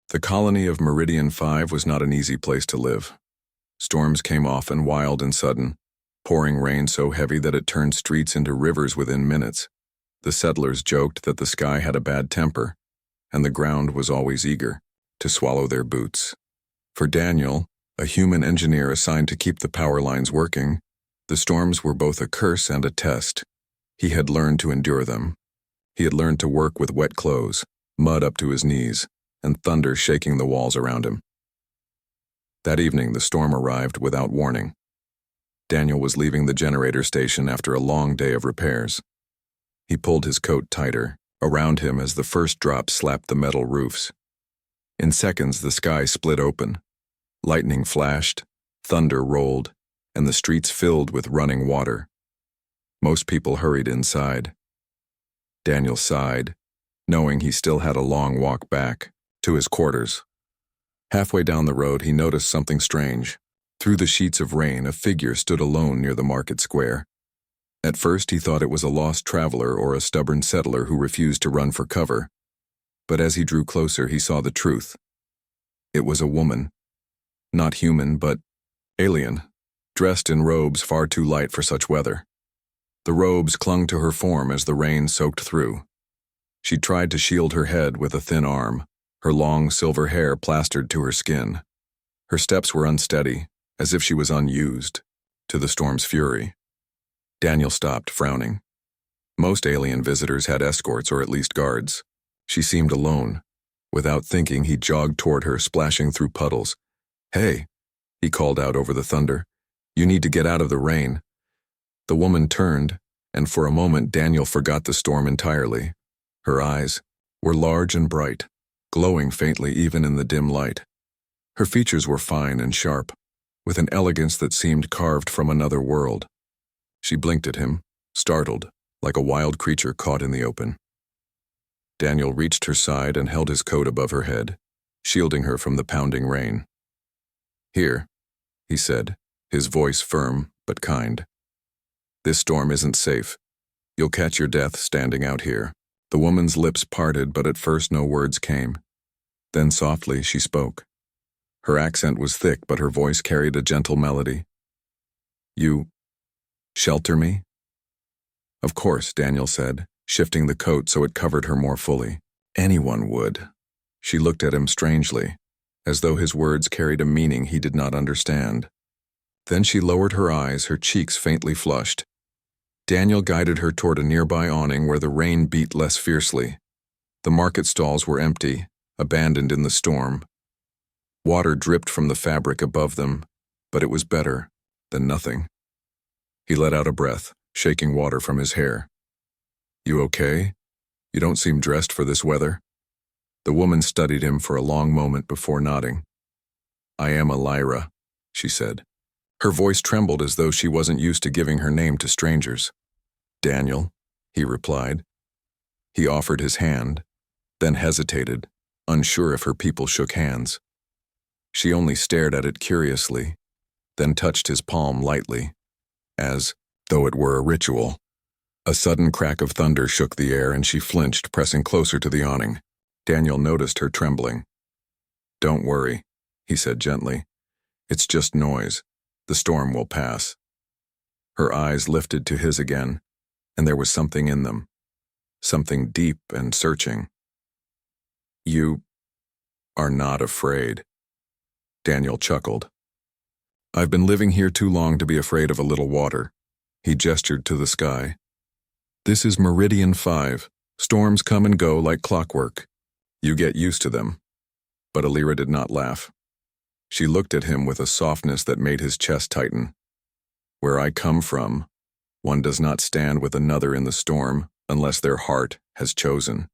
The colony of Meridian 5 was not an easy place to live. Storms came often, wild and sudden, pouring rain so heavy that it turned streets into rivers within minutes. The settlers joked that the sky had a bad temper, and the ground was always eager to swallow their boots. For Daniel, a human engineer assigned to keep the power lines working, the storms were both a curse and a test. He had learned to endure them. He had learned to work with wet clothes, mud up to his knees, and thunder shaking the walls around him. That evening, the storm arrived without warning. Daniel was leaving the generator station after a long day of repairs. He pulled his coat tighter around him as the first drop slapped the metal roofs. In seconds, the sky split open. Lightning flashed, thunder rolled, and the streets filled with running water. Most people hurried inside. Daniel sighed, knowing he still had a long walk back to his quarters. Halfway down the road, he noticed something strange. Through the sheets of rain, a figure stood alone near the market square. At first, he thought it was a lost traveler or a stubborn settler who refused to run for cover. But as he drew closer, he saw the truth. It was a woman. Not human, but alien, dressed in robes far too light for such weather. The robes clung to her form as the rain soaked through. She tried to shield her head with a thin arm, her long silver hair plastered to her skin. Her steps were unsteady, as if she was unused to the storm's fury. Daniel stopped, frowning. Most alien visitors had escorts or at least guards. She seemed alone. Without thinking, he jogged toward her, splashing through puddles. "Hey," he called out over the thunder. "You need to get out of the rain." The woman turned, and for a moment Daniel forgot the storm entirely. Her eyes were large and bright, glowing faintly even in the dim light. Her features were fine and sharp, with an elegance that seemed carved from another world. She blinked at him, startled, like a wild creature caught in the open. Daniel reached her side and held his coat above her head, shielding her from the pounding rain. "Here," he said, his voice firm but kind. "This storm isn't safe. You'll catch your death standing out here." The woman's lips parted, but at first no words came. Then softly she spoke. Her accent was thick, but her voice carried a gentle melody. "You shelter me?" "Of course," Daniel said, shifting the coat so it covered her more fully. "Anyone would." She looked at him strangely, as though his words carried a meaning he did not understand. Then she lowered her eyes, her cheeks faintly flushed. Daniel guided her toward a nearby awning where the rain beat less fiercely. The market stalls were empty, abandoned in the storm. Water dripped from the fabric above them, but it was better than nothing. He let out a breath, shaking water from his hair. "You okay? You don't seem dressed for this weather." The woman studied him for a long moment before nodding. "I am Elira," she said. Her voice trembled as though she wasn't used to giving her name to strangers. "Daniel," he replied. He offered his hand, then hesitated, unsure if her people shook hands. She only stared at it curiously, then touched his palm lightly, as though it were a ritual. A sudden crack of thunder shook the air and she flinched, pressing closer to the awning. Daniel noticed her trembling. "Don't worry," he said gently. "It's just noise. The storm will pass." Her eyes lifted to his again, and there was something in them, something deep and searching. "You are not afraid." Daniel chuckled. "I've been living here too long to be afraid of a little water." He gestured to the sky. "This is Meridian 5. Storms come and go like clockwork. You get used to them." But Elira did not laugh. She looked at him with a softness that made his chest tighten. "Where I come from, one does not stand with another in the storm unless their heart has chosen."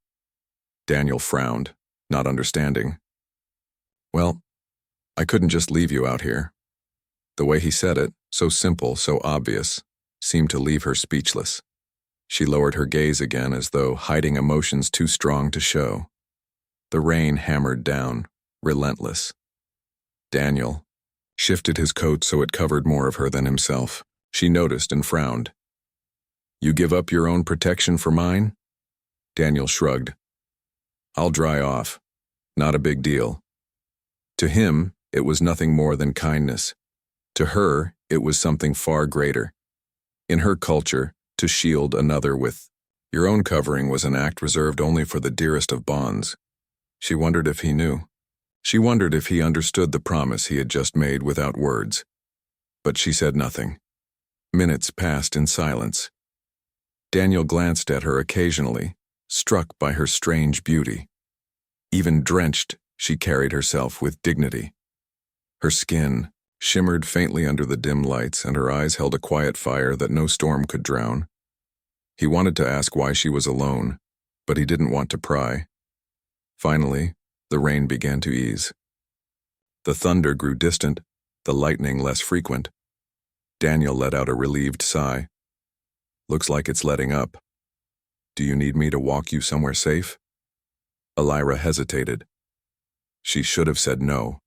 Daniel frowned, not understanding. "Well, I couldn't just leave you out here." The way he said it, so simple, so obvious, seemed to leave her speechless. She lowered her gaze again as though hiding emotions too strong to show. The rain hammered down, relentless. Daniel shifted his coat so it covered more of her than himself. She noticed and frowned. "You give up your own protection for mine?" Daniel shrugged. "I'll dry off. Not a big deal." To him, it was nothing more than kindness. To her, it was something far greater. In her culture, to shield another with your own covering was an act reserved only for the dearest of bonds. She wondered if he knew. She wondered if he understood the promise he had just made without words. But she said nothing. Minutes passed in silence. Daniel glanced at her occasionally, struck by her strange beauty. Even drenched, she carried herself with dignity. Her skin shimmered faintly under the dim lights, and her eyes held a quiet fire that no storm could drown. He wanted to ask why she was alone, but he didn't want to pry. Finally, the rain began to ease. The thunder grew distant, the lightning less frequent. Daniel let out a relieved sigh. Looks like it's letting up. Do you need me to walk you somewhere safe? Elira hesitated. She should have said no.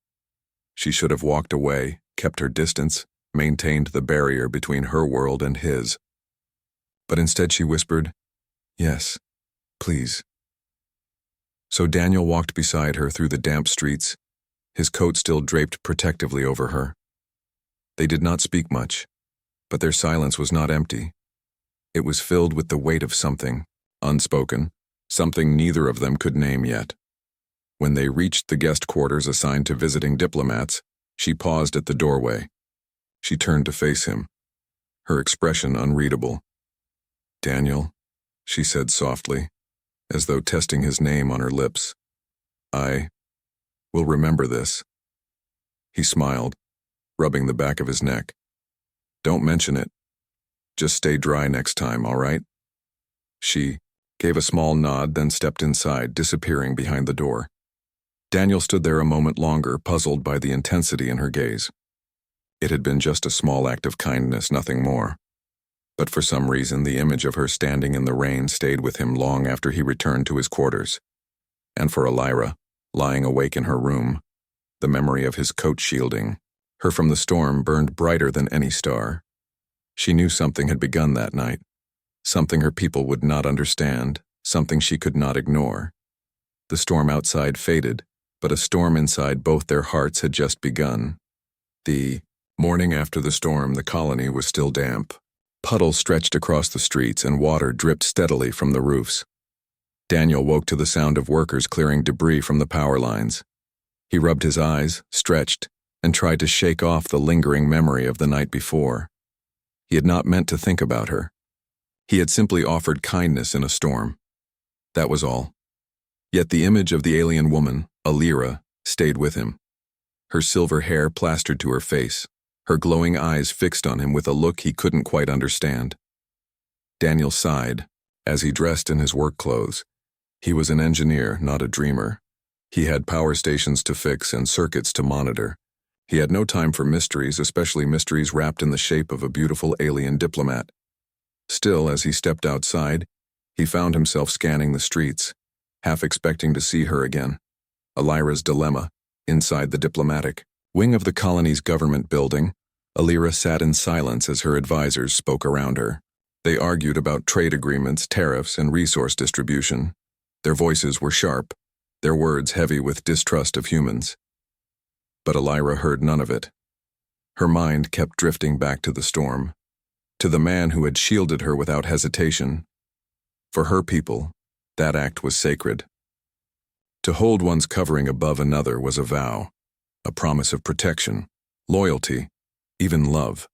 She should have walked away, kept her distance, maintained the barrier between her world and his. But instead she whispered, "Yes, please." So Daniel walked beside her through the damp streets, his coat still draped protectively over her. They did not speak much, but their silence was not empty. It was filled with the weight of something, unspoken, something neither of them could name yet. When they reached the guest quarters assigned to visiting diplomats, she paused at the doorway. She turned to face him, her expression unreadable. "Daniel," she said softly, as though testing his name on her lips. "I will remember this." He smiled, rubbing the back of his neck. "Don't mention it. Just stay dry next time, all right?" She gave a small nod, then stepped inside, disappearing behind the door. Daniel stood there a moment longer, puzzled by the intensity in her gaze. It had been just a small act of kindness, nothing more. But for some reason, the image of her standing in the rain stayed with him long after he returned to his quarters. And for Elira, lying awake in her room, the memory of his coat shielding her from the storm burned brighter than any star. She knew something had begun that night, something her people would not understand, something she could not ignore. The storm outside faded, but a storm inside both their hearts had just begun. The morning after the storm, the colony was still damp. Puddles stretched across the streets and water dripped steadily from the roofs. Daniel woke to the sound of workers clearing debris from the power lines. He rubbed his eyes, stretched, and tried to shake off the lingering memory of the night before. He had not meant to think about her. He had simply offered kindness in a storm. That was all. Yet the image of the alien woman, Elira, stayed with him. Her silver hair plastered to her face, her glowing eyes fixed on him with a look he couldn't quite understand. Daniel sighed as he dressed in his work clothes. He was an engineer, not a dreamer. He had power stations to fix and circuits to monitor. He had no time for mysteries, especially mysteries wrapped in the shape of a beautiful alien diplomat. Still, as he stepped outside, he found himself scanning the streets, half expecting to see her again. Elira's dilemma, inside the diplomatic wing of the colony's government building, Elira sat in silence as her advisors spoke around her. They argued about trade agreements, tariffs, and resource distribution. Their voices were sharp, their words heavy with distrust of humans. But Elira heard none of it. Her mind kept drifting back to the storm, to the man who had shielded her without hesitation. For her people, that act was sacred. To hold one's covering above another was a vow, a promise of protection, loyalty, even love.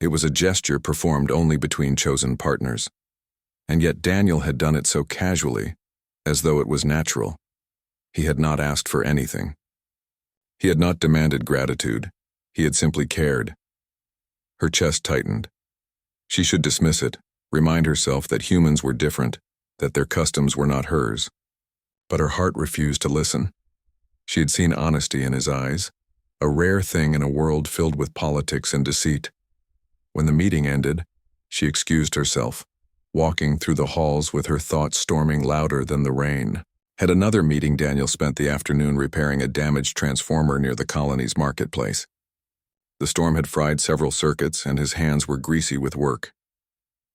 It was a gesture performed only between chosen partners. And yet Daniel had done it so casually, as though it was natural. He had not asked for anything. He had not demanded gratitude. He had simply cared. Her chest tightened. She should dismiss it, remind herself that humans were different, that their customs were not hers. But her heart refused to listen. She had seen honesty in his eyes, a rare thing in a world filled with politics and deceit. When the meeting ended, she excused herself, walking through the halls with her thoughts storming louder than the rain. At another meeting, Daniel spent the afternoon repairing a damaged transformer near the colony's marketplace. The storm had fried several circuits, and his hands were greasy with work.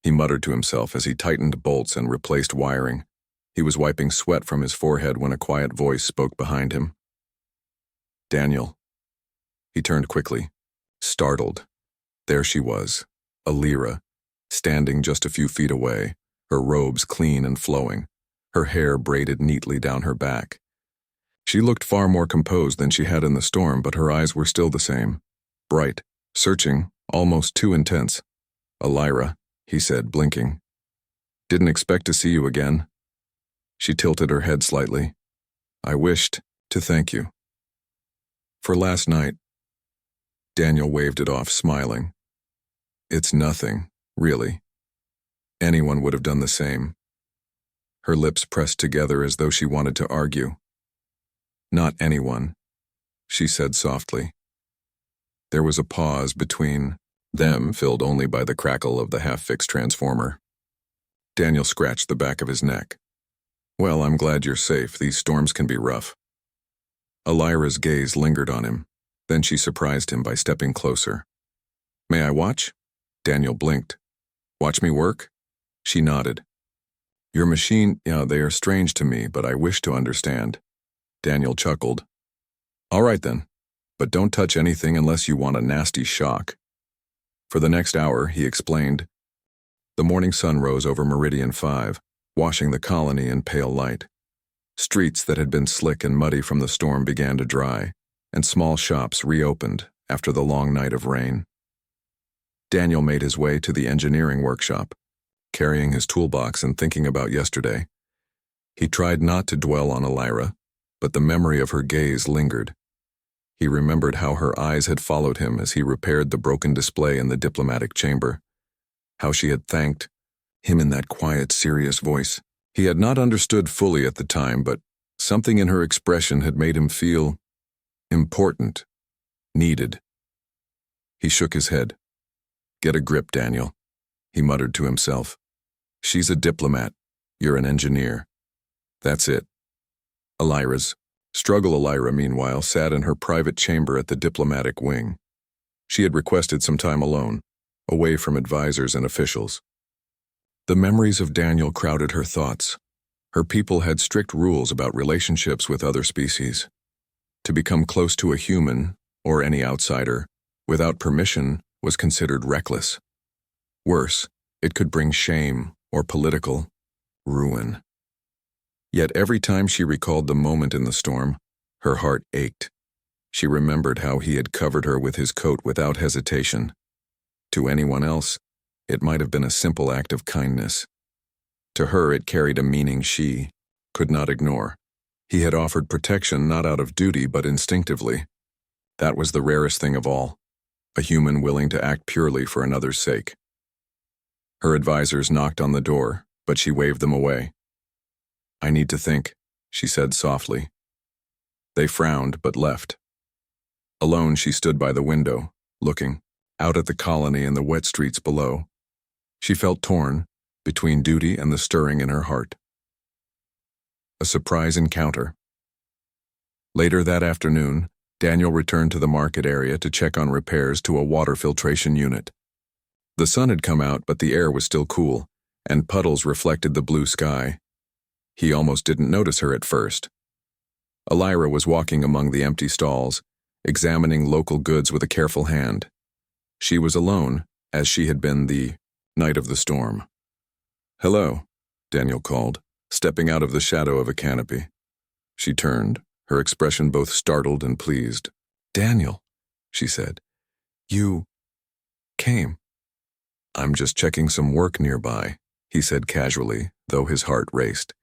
He muttered to himself as he tightened bolts and replaced wiring. He was wiping sweat from his forehead when a quiet voice spoke behind him. Daniel. He turned quickly, startled. There she was, Alira, standing just a few feet away, her robes clean and flowing, her hair braided neatly down her back. She looked far more composed than she had in the storm, but her eyes were still the same, bright, searching, almost too intense. "Alira," he said, blinking. "Didn't expect to see you again." She tilted her head slightly. "I wished to thank you for last night." Daniel waved it off, smiling. "It's nothing, really. Anyone would have done the same." Her lips pressed together as though she wanted to argue. "Not anyone," she said softly. There was a pause between them, filled only by the crackle of the half-fixed transformer. Daniel scratched the back of his neck. "Well, I'm glad you're safe. These storms can be rough." Alira's gaze lingered on him. Then she surprised him by stepping closer. "May I watch?" Daniel blinked. "Watch me work?" She nodded. "Your machine, yeah, they are strange to me, but I wish to understand." Daniel chuckled. "All right then, but don't touch anything unless you want a nasty shock." For the next hour, he explained. The morning sun rose over Meridian 5, washing the colony in pale light. Streets that had been slick and muddy from the storm began to dry, and small shops reopened after the long night of rain. Daniel made his way to the engineering workshop, carrying his toolbox and thinking about yesterday. He tried not to dwell on Alira, but the memory of her gaze lingered. He remembered how her eyes had followed him as he repaired the broken display in the diplomatic chamber, how she had thanked him in that quiet, serious voice. He had not understood fully at the time, but something in her expression had made him feel important, needed. He shook his head. "Get a grip, Daniel," he muttered to himself. "She's a diplomat. You're an engineer. That's it." Alira, meanwhile, sat in her private chamber at the diplomatic wing. She had requested some time alone, away from advisors and officials. The memories of Daniel crowded her thoughts. Her people had strict rules about relationships with other species. To become close to a human, or any outsider, without permission was considered reckless. Worse, it could bring shame or political ruin. Yet every time she recalled the moment in the storm, her heart ached. She remembered how he had covered her with his coat without hesitation. To anyone else, it might have been a simple act of kindness. To her, it carried a meaning she could not ignore. He had offered protection not out of duty but instinctively. That was the rarest thing of all, a human willing to act purely for another's sake. Her advisors knocked on the door, but she waved them away. "I need to think," she said softly. They frowned but left. Alone, she stood by the window, looking out at the colony and the wet streets below. She felt torn between duty and the stirring in her heart. A surprise encounter. Later that afternoon, Daniel returned to the market area to check on repairs to a water filtration unit. The sun had come out, but the air was still cool, and puddles reflected the blue sky. He almost didn't notice her at first. Alira was walking among the empty stalls, examining local goods with a careful hand. She was alone, as she had been the night of the storm. "Hello," Daniel called, stepping out of the shadow of a canopy. She turned, her expression both startled and pleased. "Daniel," she said, "you came." "I'm just checking some work nearby," he said casually, though his heart raced.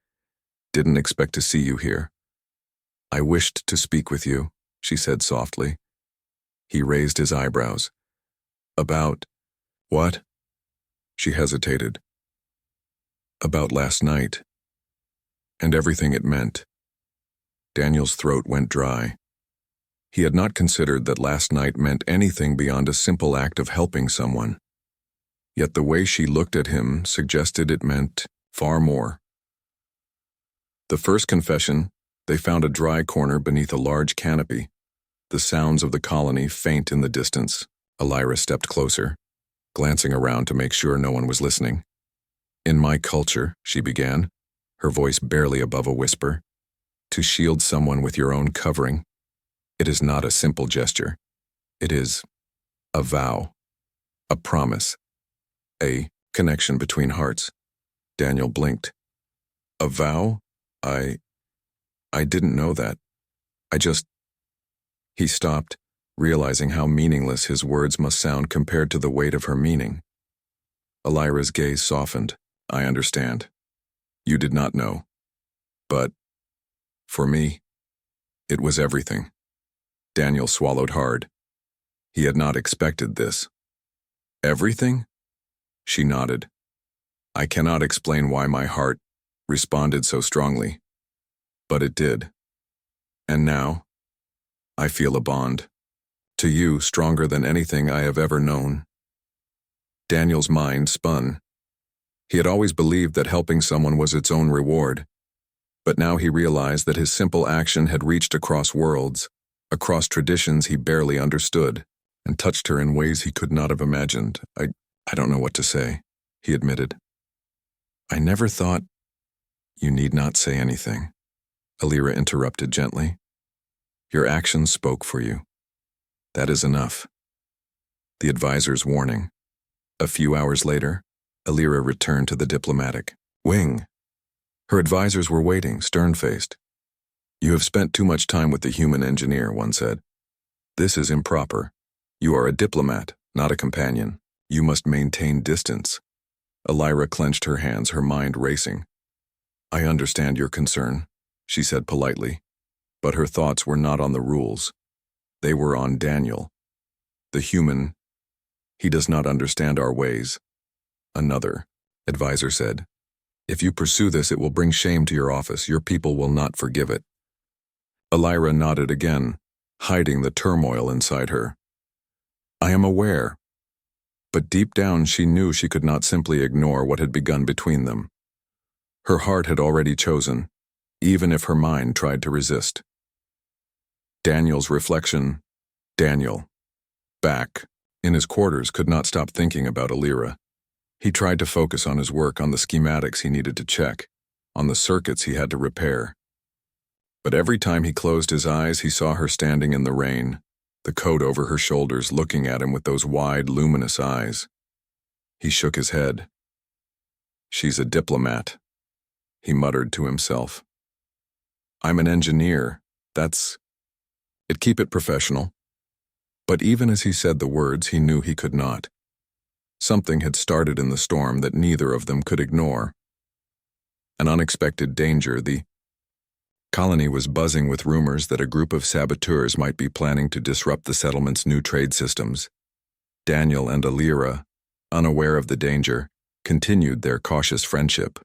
"Didn't expect to see you here." "I wished to speak with you," she said softly. He raised his eyebrows. "About what?" She hesitated. "About last night, and everything it meant." Daniel's throat went dry. He had not considered that last night meant anything beyond a simple act of helping someone. Yet the way she looked at him suggested it meant far more. The first confession, they found a dry corner beneath a large canopy. The sounds of the colony faint in the distance. Alira stepped closer, glancing around to make sure no one was listening. "In my culture," she began, her voice barely above a whisper, "to shield someone with your own covering, It is not a simple gesture. It is a vow, a promise, a connection between hearts. Daniel blinked. A vow? I didn't know that. He stopped, realizing how meaningless his words must sound compared to the weight of her meaning. Elira's gaze softened. I understand. You did not know. But, for me, it was everything. Daniel swallowed hard. He had not expected this. Everything? She nodded. I cannot explain why my heart responded so strongly, but it did. And now, I feel a bond. To you, stronger than anything I have ever known. Daniel's mind spun. He had always believed that helping someone was its own reward, but now he realized that his simple action had reached across worlds, across traditions he barely understood, and touched her in ways he could not have imagined. I don't know what to say, he admitted. I never thought. You need not say anything, Elira interrupted gently. Your actions spoke for you. That is enough. The advisor's warning. A few hours later, Elira returned to the diplomatic wing. Her advisors were waiting, stern-faced. You have spent too much time with the human engineer, one said. This is improper. You are a diplomat, not a companion. You must maintain distance. Elira clenched her hands, her mind racing. I understand your concern, she said politely, but her thoughts were not on the rules. They were on Daniel. The human. He does not understand our ways. Another advisor said, if you pursue this, it will bring shame to your office. Your people will not forgive it. Elira nodded again, hiding the turmoil inside her. I am aware. But deep down she knew she could not simply ignore what had begun between them. Her heart had already chosen, even if her mind tried to resist. Daniel's reflection. Daniel, back in his quarters, could not stop thinking about Elira. He tried to focus on his work, on the schematics he needed to check, on the circuits he had to repair. But every time he closed his eyes, he saw her standing in the rain, the coat over her shoulders, looking at him with those wide, luminous eyes. He shook his head. She's a diplomat, he muttered to himself. I'm an engineer. Keep it professional. But even as he said the words, he knew he could not. Something had started in the storm that neither of them could ignore. An unexpected danger. The colony was buzzing with rumors that a group of saboteurs might be planning to disrupt the settlement's new trade systems. Daniel and Elira, unaware of the danger, continued their cautious friendship.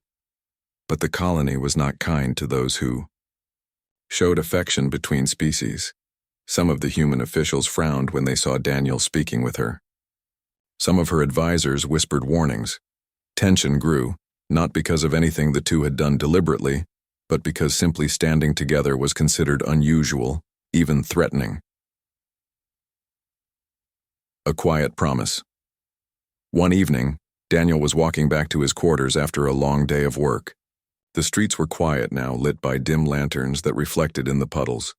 But the colony was not kind to those who showed affection between species. Some of the human officials frowned when they saw Daniel speaking with her. Some of her advisors whispered warnings. Tension grew, not because of anything the two had done deliberately, but because simply standing together was considered unusual, even threatening. A quiet promise. One evening, Daniel was walking back to his quarters after a long day of work. The streets were quiet now, lit by dim lanterns that reflected in the puddles.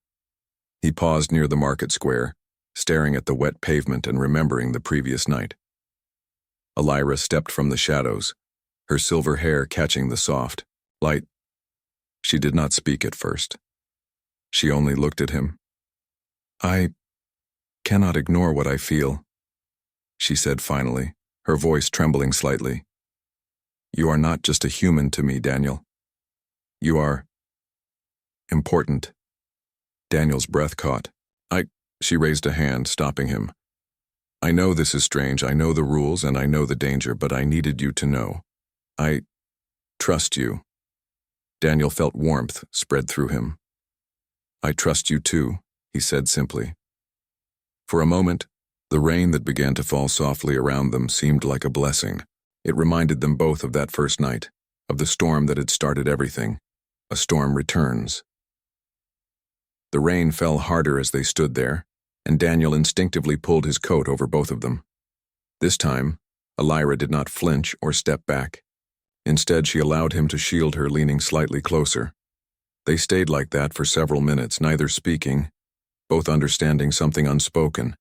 He paused near the market square, staring at the wet pavement and remembering the previous night. Elira stepped from the shadows, her silver hair catching the soft light. She did not speak at first. She only looked at him. I cannot ignore what I feel, she said finally, her voice trembling slightly. You are not just a human to me, Daniel. You are important. Daniel's breath caught. She raised a hand, stopping him. I know this is strange, I know the rules and I know the danger, but I needed you to know. I trust you. Daniel felt warmth spread through him. I trust you too, he said simply. For a moment, the rain that began to fall softly around them seemed like a blessing. It reminded them both of that first night, of the storm that had started everything. A storm returns. The rain fell harder as they stood there, and Daniel instinctively pulled his coat over both of them. This time, Elira did not flinch or step back. Instead, she allowed him to shield her, leaning slightly closer. They stayed like that for several minutes, neither speaking, both understanding something unspoken.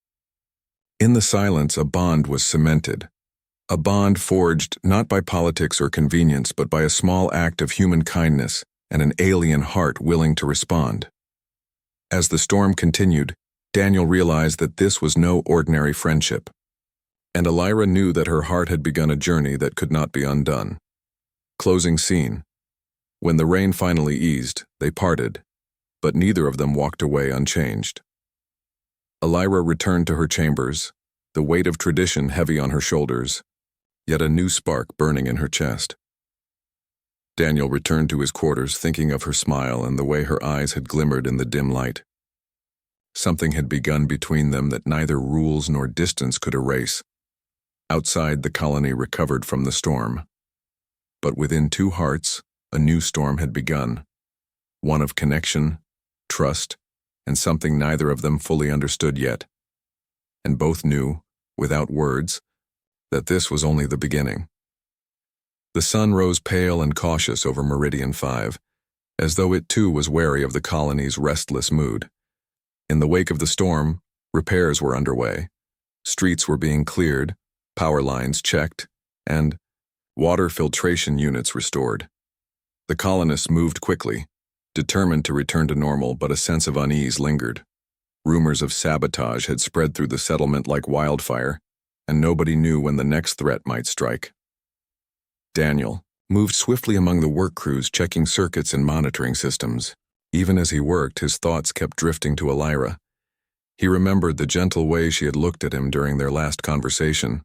In the silence, a bond was cemented. A bond forged not by politics or convenience, but by a small act of human kindness and an alien heart willing to respond. As the storm continued, Daniel realized that this was no ordinary friendship. And Elira knew that her heart had begun a journey that could not be undone. Closing scene. When the rain finally eased, they parted, but neither of them walked away unchanged. Elira returned to her chambers, the weight of tradition heavy on her shoulders, yet a new spark burning in her chest. Daniel returned to his quarters, thinking of her smile and the way her eyes had glimmered in the dim light. Something had begun between them that neither rules nor distance could erase. Outside, the colony recovered from the storm. But within two hearts, a new storm had begun. One of connection, trust, and something neither of them fully understood yet. And both knew, without words, that this was only the beginning. The sun rose pale and cautious over Meridian 5, as though it too was wary of the colony's restless mood. In the wake of the storm, repairs were underway. Streets were being cleared, power lines checked, and water filtration units restored. The colonists moved quickly, determined to return to normal, but a sense of unease lingered. Rumors of sabotage had spread through the settlement like wildfire, and nobody knew when the next threat might strike. Daniel moved swiftly among the work crews, checking circuits and monitoring systems. Even as he worked, his thoughts kept drifting to Elira. He remembered the gentle way she had looked at him during their last conversation,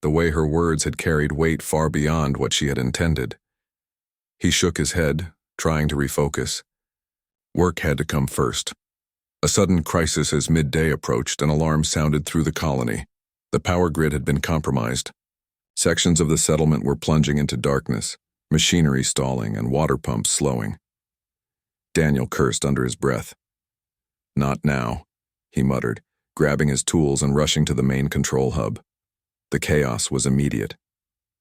the way her words had carried weight far beyond what she had intended. He shook his head, trying to refocus. Work had to come first. A sudden crisis as midday approached, an alarm sounded through the colony. The power grid had been compromised. Sections of the settlement were plunging into darkness, machinery stalling and water pumps slowing. Daniel cursed under his breath. "Not now," he muttered, grabbing his tools and rushing to the main control hub. The chaos was immediate.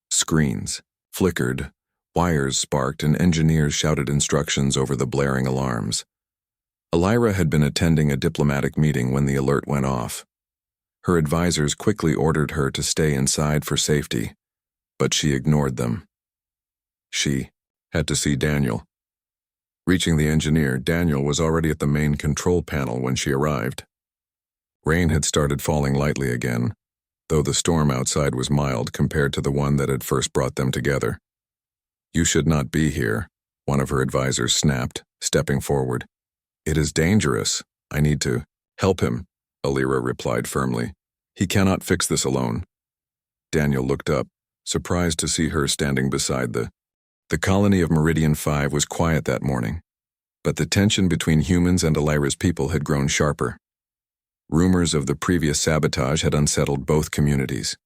Screens flickered, wires sparked, and engineers shouted instructions over the blaring alarms. Elira had been attending a diplomatic meeting when the alert went off. Her advisors quickly ordered her to stay inside for safety, but she ignored them. She had to see Daniel. Reaching the engineer, Daniel was already at the main control panel when she arrived. Rain had started falling lightly again, though the storm outside was mild compared to the one that had first brought them together. "You should not be here," one of her advisors snapped, stepping forward. "It is dangerous. I need to help him," Elira replied firmly. "He cannot fix this alone." Daniel looked up, surprised to see her standing beside The colony of Meridian 5 was quiet that morning, but the tension between humans and Elira's people had grown sharper. Rumors of the previous sabotage had unsettled both communities.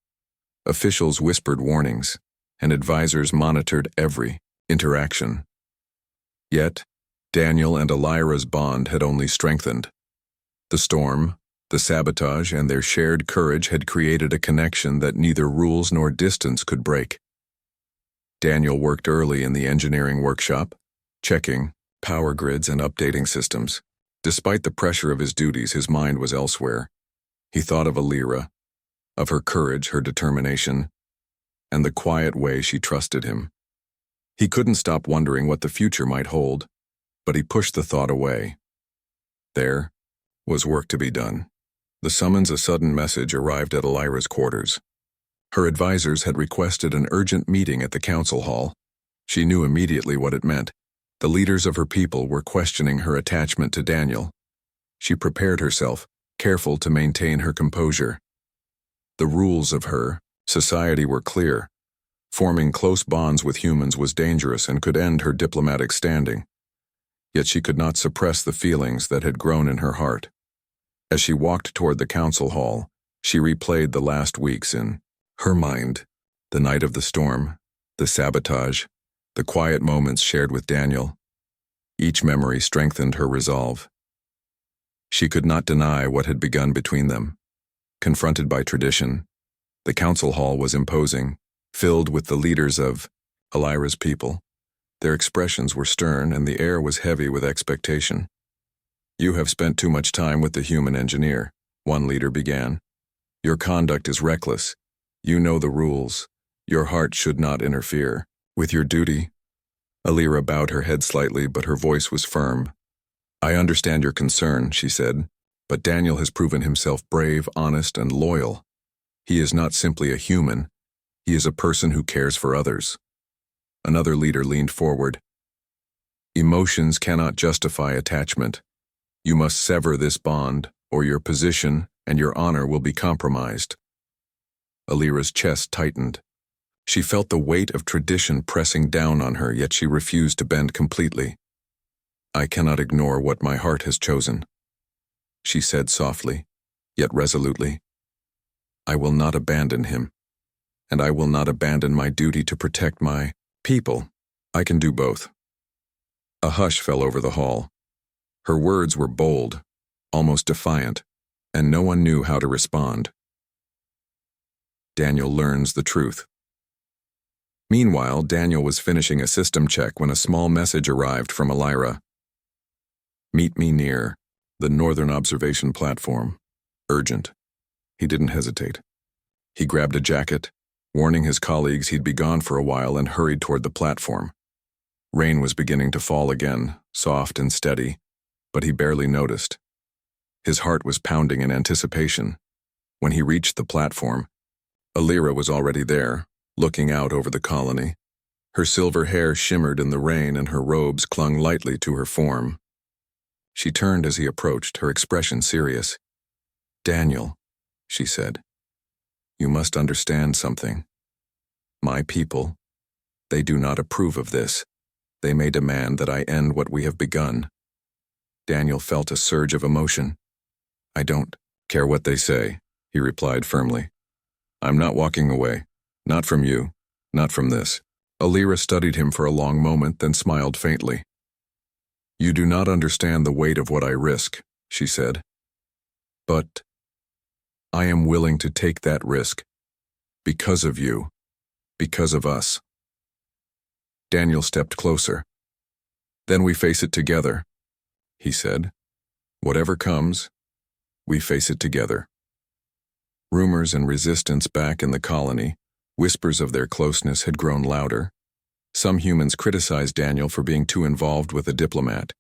Officials whispered warnings, and advisors monitored every interaction. Yet, Daniel and Elira's bond had only strengthened. The storm, the sabotage, and their shared courage had created a connection that neither rules nor distance could break. Daniel worked early in the engineering workshop, checking power grids and updating systems. Despite the pressure of his duties, his mind was elsewhere. He thought of Elira, of her courage, her determination, and the quiet way she trusted him. He couldn't stop wondering what the future might hold, but he pushed the thought away. There was work to be done. The summons, a sudden message, arrived at Elira's quarters. Her advisors had requested an urgent meeting at the council hall. She knew immediately what it meant. The leaders of her people were questioning her attachment to Daniel. She prepared herself, careful to maintain her composure. The rules of her society were clear. Forming close bonds with humans was dangerous and could end her diplomatic standing. Yet she could not suppress the feelings that had grown in her heart. As she walked toward the council hall, she replayed the last weeks in her mind, the night of the storm, the sabotage, the quiet moments shared with Daniel. Each memory strengthened her resolve. She could not deny what had begun between them. Confronted by tradition, the council hall was imposing, filled with the leaders of Elira's people. Their expressions were stern and the air was heavy with expectation. You have spent too much time with the human engineer, one leader began. Your conduct is reckless. You know the rules. Your heart should not interfere with your duty. Alira bowed her head slightly, but her voice was firm. I understand your concern, she said, but Daniel has proven himself brave, honest, and loyal. He is not simply a human. He is a person who cares for others. Another leader leaned forward. Emotions cannot justify attachment. You must sever this bond, or your position and your honor will be compromised. Alira's chest tightened. She felt the weight of tradition pressing down on her, yet she refused to bend completely. I cannot ignore what my heart has chosen, she said softly, yet resolutely. I will not abandon him, and I will not abandon my duty to protect my people. I can do both. A hush fell over the hall. Her words were bold, almost defiant, and no one knew how to respond. Daniel learns the truth. Meanwhile, Daniel was finishing a system check when a small message arrived from Alira. Meet me near the Northern Observation Platform. Urgent. He didn't hesitate. He grabbed a jacket, warning his colleagues he'd be gone for a while, and hurried toward the platform. Rain was beginning to fall again, soft and steady, but he barely noticed. His heart was pounding in anticipation. When he reached the platform, Alira was already there, looking out over the colony. Her silver hair shimmered in the rain and her robes clung lightly to her form. She turned as he approached, her expression serious. Daniel, she said, you must understand something. My people, they do not approve of this. They may demand that I end what we have begun. Daniel felt a surge of emotion. I don't care what they say, he replied firmly. I'm not walking away. Not from you. Not from this. Alira studied him for a long moment, then smiled faintly. You do not understand the weight of what I risk, she said. But I am willing to take that risk. Because of you. Because of us. Daniel stepped closer. Then we face it together, he said. Whatever comes, we face it together. Rumors and resistance back in the colony, whispers of their closeness had grown louder. Some humans criticized Daniel for being too involved with a diplomat.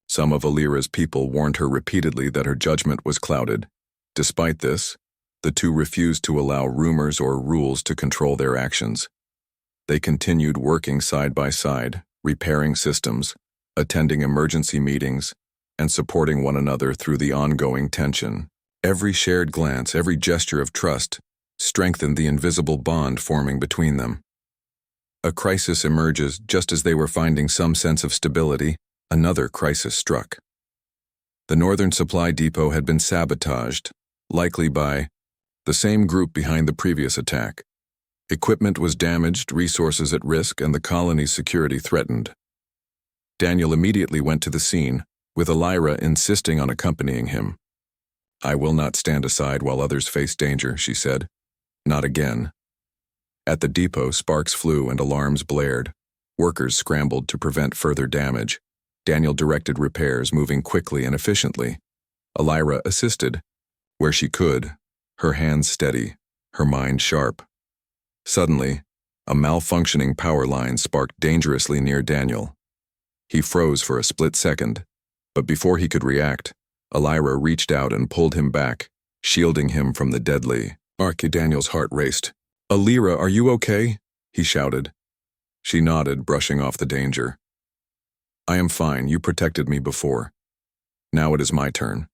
Some of Alira's people warned her repeatedly that her judgment was clouded. Despite this, the two refused to allow rumors or rules to control their actions. They continued working side by side, repairing systems, attending emergency meetings, and supporting one another through the ongoing tension. Every shared glance, every gesture of trust, strengthened the invisible bond forming between them. A crisis emerges just as they were finding some sense of stability. Another crisis struck. The Northern Supply Depot had been sabotaged, likely by the same group behind the previous attack. Equipment was damaged, resources at risk, and the colony's security threatened. Daniel immediately went to the scene, with Alira insisting on accompanying him. I will not stand aside while others face danger, she said. Not again. At the depot, sparks flew and alarms blared. Workers scrambled to prevent further damage. Daniel directed repairs, moving quickly and efficiently. Alira assisted, where she could, her hands steady, her mind sharp. Suddenly, a malfunctioning power line sparked dangerously near Daniel. He froze for a split second, but before he could react, Alira reached out and pulled him back, shielding him from the deadly arc. Daniel's heart raced. Alira, are you okay? He shouted. She nodded, brushing off the danger. I am fine, you protected me before. Now it is my turn.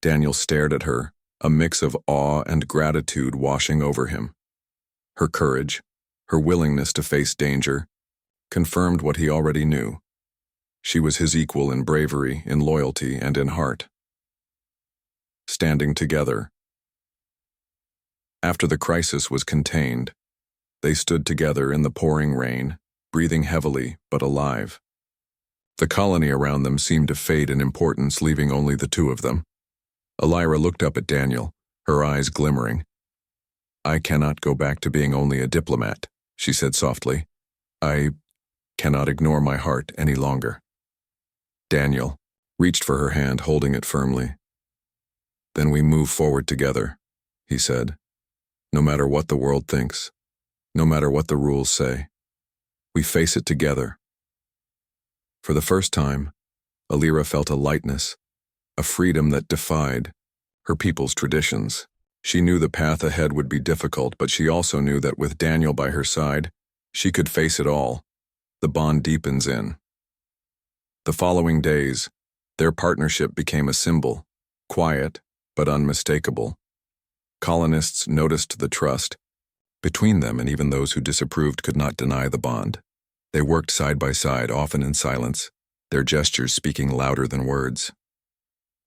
Daniel stared at her, a mix of awe and gratitude washing over him. Her courage, her willingness to face danger, confirmed what he already knew. She was his equal in bravery, in loyalty, and in heart. Standing together. After the crisis was contained, they stood together in the pouring rain, breathing heavily but alive. The colony around them seemed to fade in importance, leaving only the two of them. Alira looked up at Daniel, her eyes glimmering. I cannot go back to being only a diplomat, she said softly. I cannot ignore my heart any longer. Daniel, reached for her hand, holding it firmly. "Then we move forward together," he said. "No matter what the world thinks, no matter what the rules say, we face it together." For the first time, Alira felt a lightness, a freedom that defied her people's traditions. She knew the path ahead would be difficult, but she also knew that with Daniel by her side, she could face it all. The bond deepens in. The following days, their partnership became a symbol, quiet but unmistakable. Colonists noticed the trust between them, and even those who disapproved could not deny the bond. They worked side by side, often in silence, their gestures speaking louder than words.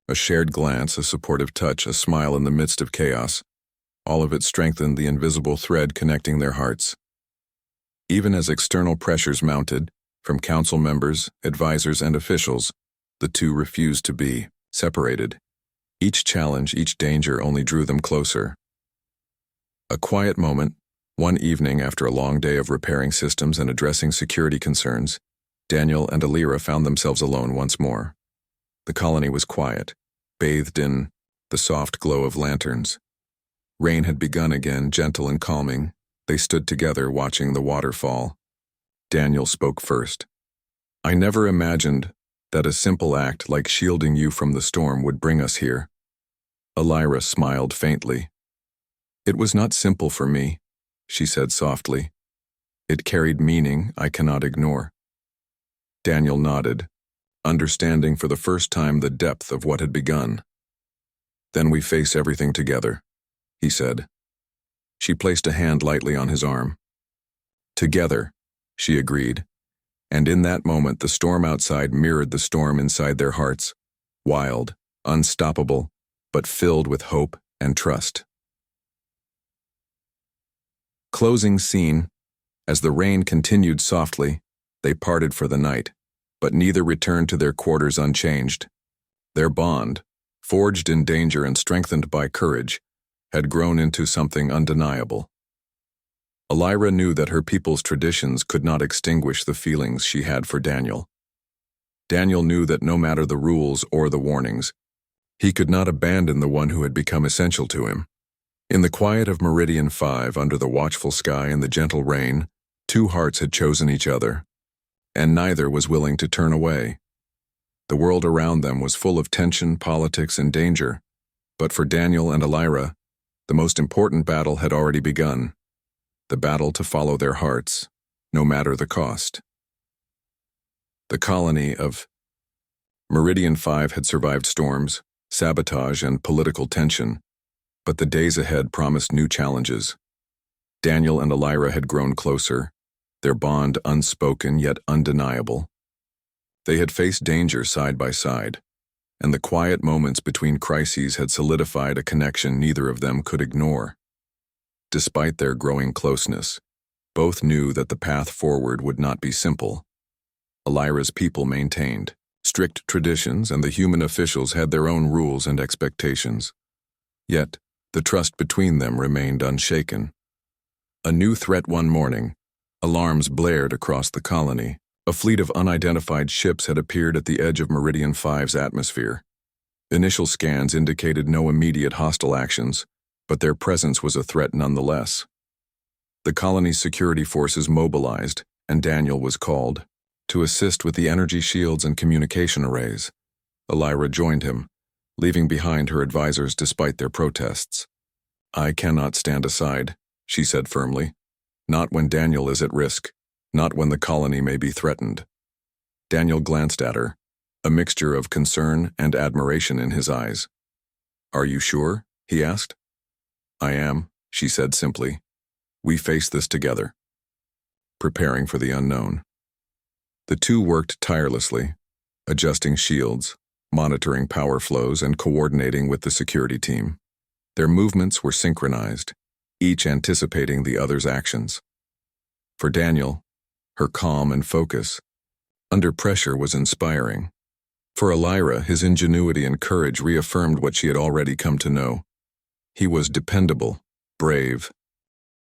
A shared glance, a supportive touch, a smile in the midst of chaos, all of it strengthened the invisible thread connecting their hearts. Even as external pressures mounted, from council members, advisors, and officials, the two refused to be separated. Each challenge, each danger only drew them closer. A quiet moment, one evening after a long day of repairing systems and addressing security concerns, Daniel and Alira found themselves alone once more. The colony was quiet, bathed in the soft glow of lanterns. Rain had begun again, gentle and calming. They stood together, watching the waterfall. Daniel spoke first. "I never imagined that a simple act like shielding you from the storm would bring us here." Alira smiled faintly. "It was not simple for me," she said softly. "It carried meaning I cannot ignore." Daniel nodded, understanding for the first time the depth of what had begun. "Then we face everything together," he said. She placed a hand lightly on his arm. "Together," she agreed, and in that moment the storm outside mirrored the storm inside their hearts, wild, unstoppable, but filled with hope and trust. Closing scene. As the rain continued softly, they parted for the night, but neither returned to their quarters unchanged. Their bond, forged in danger and strengthened by courage, had grown into something undeniable. Alira knew that her people's traditions could not extinguish the feelings she had for Daniel. Daniel knew that no matter the rules or the warnings, he could not abandon the one who had become essential to him. In the quiet of Meridian 5, under the watchful sky and the gentle rain, two hearts had chosen each other, and neither was willing to turn away. The world around them was full of tension, politics, and danger, but for Daniel and Alira, the most important battle had already begun, the battle to follow their hearts, no matter the cost. The colony of Meridian 5 had survived storms, sabotage, and political tension, but the days ahead promised new challenges. Daniel and Alira had grown closer, their bond unspoken yet undeniable. They had faced danger side by side, and the quiet moments between crises had solidified a connection neither of them could ignore. Despite their growing closeness, both knew that the path forward would not be simple. Alira's people maintained strict traditions, and the human officials had their own rules and expectations. Yet, the trust between them remained unshaken. A new threat one morning. Alarms blared across the colony. A fleet of unidentified ships had appeared at the edge of Meridian 5's atmosphere. Initial scans indicated no immediate hostile actions, but their presence was a threat nonetheless. The colony's security forces mobilized, and Daniel was called to assist with the energy shields and communication arrays. Alira joined him, leaving behind her advisors despite their protests. "I cannot stand aside," she said firmly. "Not when Daniel is at risk, not when the colony may be threatened." Daniel glanced at her, a mixture of concern and admiration in his eyes. "Are you sure?" he asked. "I am," she said simply. "We face this together." Preparing for the unknown. The two worked tirelessly, adjusting shields, monitoring power flows, and coordinating with the security team. Their movements were synchronized, each anticipating the other's actions. For Daniel, her calm and focus under pressure was inspiring. For Alira, his ingenuity and courage reaffirmed what she had already come to know. He was dependable, brave,